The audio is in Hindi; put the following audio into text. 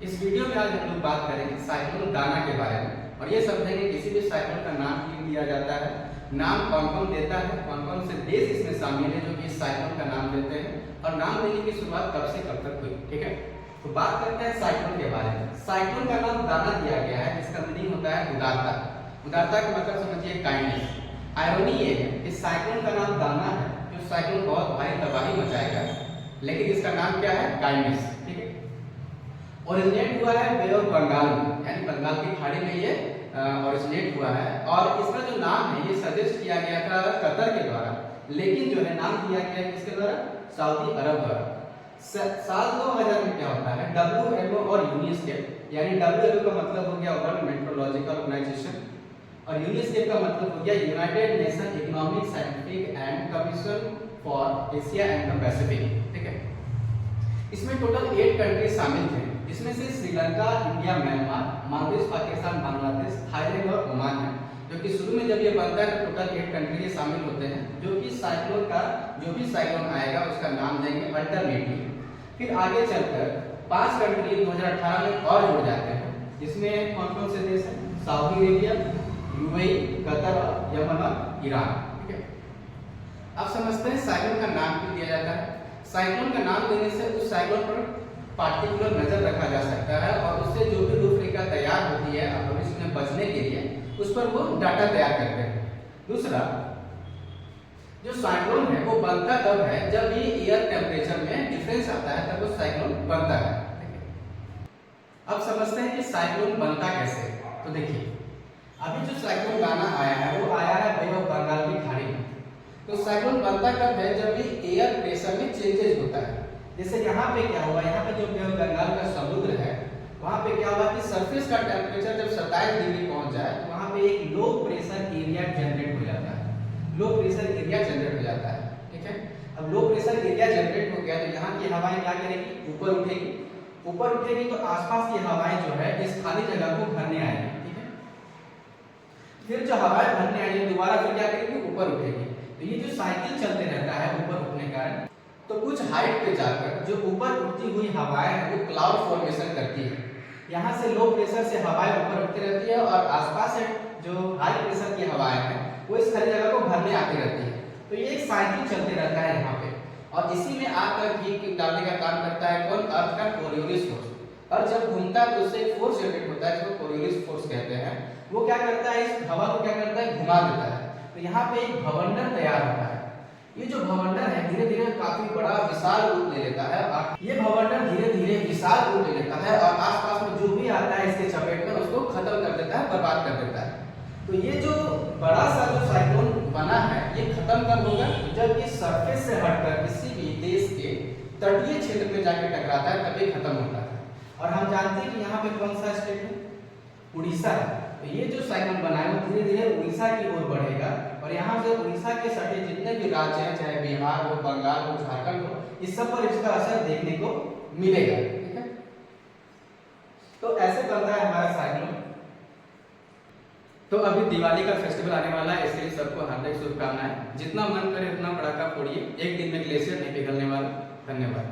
इस वीडियो में आज हम लोग बात करेंगे साइक्लोन दाना के बारे में और ये समझेंगे किसी भी साइक्लोन का नाम क्यों दिया जाता है, नाम कौन कौन देता है, कौन कौन से देश इसमें शामिल है जो कि इस साइक्लोन का नाम देते हैं और नाम देने की शुरुआत कब से कब तक हुई। ठीक है, तो बात करते हैं साइक्लोन के बारे में। साइक्लोन का नाम दाना दिया गया है जिसका मीनिंग होता है उदारता। उदारता का मतलब समझिए काइंडनेस। आयरनी ये है कि साइक्लोन का नाम दाना है, जो साइक्लोन बहुत भारी तबाही मचाएगा, लेकिन इसका नाम क्या है? काइंडनेस। ठीक है, ओरिजिनेट हुआ है बे ऑफ बंगाल में, यानी बंगाल की खाड़ी में ये ओरिजिनेट हुआ है और इसका जो नाम है ये सजेस्ट किया गया था कतर के द्वारा, लेकिन जो है नाम दिया गया है किसके द्वारा? सऊदी अरब द्वारा। साल 2000 में क्या होता है? WMO और यूनिस्केप, यानी WHO का मतलब हो गया वर्ल्ड मेट्रोलॉजिकल ऑर्गेनाइजेशन और यूनिस्केप का मतलब हो गया United nation economic scientific and commission for Asia and the Pacific. ठीक है, इसमें टोटल 8 कंट्री शामिल थे, जिसमें से Sri Lanka, India, Myanmar, Maldives, Pakistan, Bangladesh, Thailand और ओमान है। जो कि शुरू में जब ये बनता है तो टोटल 8 कंट्री ये शामिल होते हैं, जो कि साइक्लोन का जो भी साइक्लोन आएगा उसका नाम देंगे अल्टरनेटली। फिर आगे चलकर 5 कंट्री 2018 में और जुड़ जाते हैं, जिसमें कौन कौन से देश हैं? Saudi Arabia, UAE, Qatar, Yemen और ईरान। ठीक है, अब समझते हैं साइक्लोन का नाम क्यों दिया जाता है। साइक्लोन का नाम देने से उस साइक्लोन पर पार्टिकुलर नजर रखा जा सकता है और उससे जो भी रूपरेखा तैयार होती है भविष्य में बचने के लिए उस पर वो डाटा तैयार करते हैं। दूसरा, जो साइक्लोन है वो बनता तब है जब भी एयर टेम्परेचर में डिफरेंस आता है, तब वो साइक्लोन बनता है। अब समझते हैं कि साइक्लोन बनता कैसे। तो देखिए, अभी जो साइक्लोन दाना आया है वो आया है बे ऑफ बंगाल की खाड़ी में। तो साइक्लोन बनता कब है? जब भी एयर प्रेशर में चेंजेस होता है। जैसे यहाँ पे क्या हुआ, यहाँ पे जो बे ऑफ बंगाल का समुद्र है वहाँ पे क्या हुआ कि सरफेस का टेम्परेचर जब 27 डिग्री पहुंच जाए तो वहाँ पे एक लो प्रेशर एरिया जनरेट हो जाता है। लो प्रेशर एरिया जनरेट हो जाता है। ठीक है, अब लो प्रेशर एरिया जनरेट हो गया तो यहाँ की हवाएं क्या करेगी? ऊपर उठेगी। ऊपर उठेगी तो आसपास की हवाएं जो है इस खाली जगह को भरने आएगी। ठीक है, फिर जो हवाएं भरने आएगी दोबारा फिर क्या करेगी? ऊपर उठेगी। तो ये जो साइकिल चलते रहता है ऊपर उठने का, तो कुछ हाइट पे जाकर जो ऊपर उठती हुई हवाएं है वो क्लाउड फॉर्मेशन करती है। यहाँ से लो प्रेशर से हवाएं ऊपर उठती रहती है और आसपास से जो हाई प्रेशर की हवाएं हैं वो इस खाली जगह को भरने आती रहती है। तो ये एक साइकिल चलते रहता है यहाँ पे और इसी में आकर घी डालने का काम करता है कौन? अर्थ का कोरियोलिस फोर्स। और जब घूमता है तो उससे एक फोर्स जनरेट होता है जिसको कोरियोलिस फोर्स कहते हैं। वो क्या करता है? इस हवा को क्या करता है? घुमा देता है। तो यहाँ पे एक भवंडर तैयार होता है। ये जो भवंडर है धीरे धीरे काफी बड़ा विशाल रूप ले लेता है और ये भवंडर धीरे धीरे विशाल रूप ले लेता है और आसपास में जो भी आता है इसके चपेट में उसको खत्म कर देता है, बर्बाद कर देता है। तो ये जो बड़ा सा जो साइक्लोन बना है ये खत्म कब होगा? जब ये सरफेस से हटकर किसी भी देश के तटीय क्षेत्र में जाके टकराता है तभी खत्म होता है। और हम जानते हैं कि यहाँ पे कौन सा स्टेट है? उड़ीसा है। तो ये जो साइक्लोन बना है वो धीरे धीरे उड़ीसा की ओर बढ़ेगा और यहाँ से उड़ीसा के सटे जितने भी राज्य हैं, चाहे बिहार हो, बंगाल हो, झारखंड हो, इस सब पर इसका असर देखने को मिलेगा। ठीक है, तो ऐसे बनता है हमारा साइक्लोन। तो अभी दिवाली का फेस्टिवल आने वाला है, इसलिए सबको हार्दिक शुभकामनाएं। जितना मन करे उतना पटाखा फोड़िए, एक दिन में ग्लेशियर नहीं पिघलने वाला। धन्यवाद।